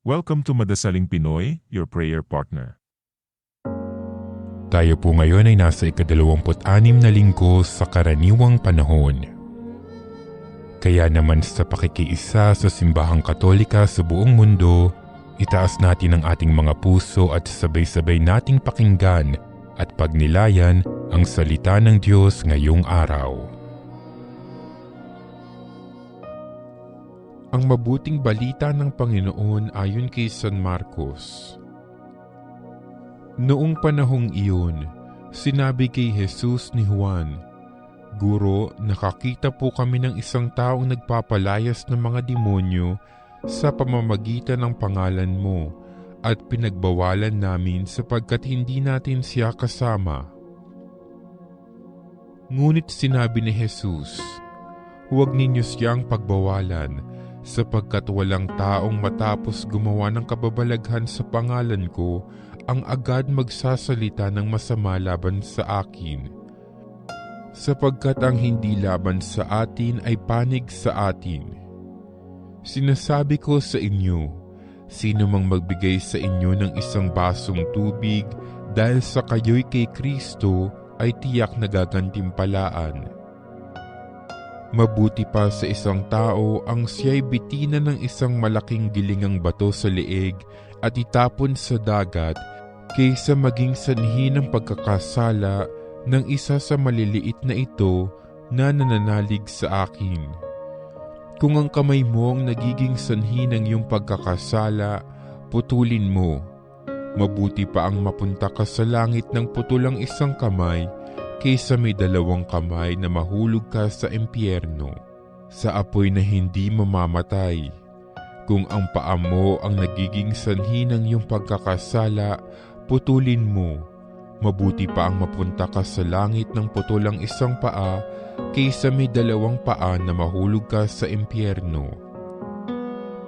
Welcome to Madasaling Pinoy, your prayer partner. Tayo po ngayon ay nasa ika-26 na linggo sa karaniwang panahon. Kaya naman sa pakikiisa sa simbahang Katolika sa buong mundo, itaas natin ang ating mga puso at sabay-sabay nating pakinggan at pagnilayan ang salita ng Diyos ngayong araw. Ang mabuting balita ng Panginoon ayon kay San Marcos. Noong panahong iyon, sinabi kay Jesus ni Juan, "Guro, nakakita po kami ng isang taong nagpapalayas ng mga demonyo sa pamamagitan ng pangalan mo at pinagbawalan namin sapagkat hindi natin siya kasama." Ngunit sinabi ni Jesus, "Huwag ninyo siyang pagbawalan, sapagkat walang taong matapos gumawa ng kababalaghan sa pangalan ko ang agad magsasalita ng masama laban sa akin. Sapagkat ang hindi laban sa atin ay panig sa atin. Sinasabi ko sa inyo, sino mang magbigay sa inyo ng isang basong tubig dahil sa kayo'y kay Kristo ay tiyak na gagantimpalaan. Mabuti pa sa isang tao ang siya'y bitinan ng isang malaking gilingang bato sa leeg at itapon sa dagat kaysa maging sanhi ng pagkakasala ng isa sa maliliit na ito na nananalig sa akin. Kung ang kamay mo ang nagiging sanhi ng iyong pagkakasala, putulin mo. Mabuti pa ang mapunta ka sa langit ng putulang isang kamay kaysa may 2 kamay na mahulog ka sa impyerno, sa apoy na hindi mamamatay. Kung ang paa mo ang nagiging sanhi ng iyong pagkakasala, putulin mo. Mabuti pa ang mapunta ka sa langit ng putulang isang paa kaysa may 2 paa na mahulog ka sa impyerno.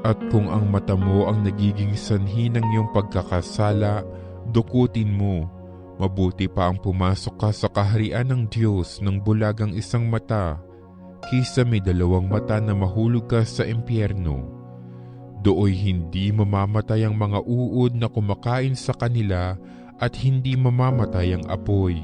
At kung ang mata mo ang nagiging sanhi ng iyong pagkakasala, dukutin mo. Mabuti pa ang pumasok ka sa kaharian ng Diyos ng bulagang isang mata kaysa may 2 mata na mahulog ka sa impyerno. Dooy hindi mamamatay ang mga uod na kumakain sa kanila at hindi mamamatay ang apoy.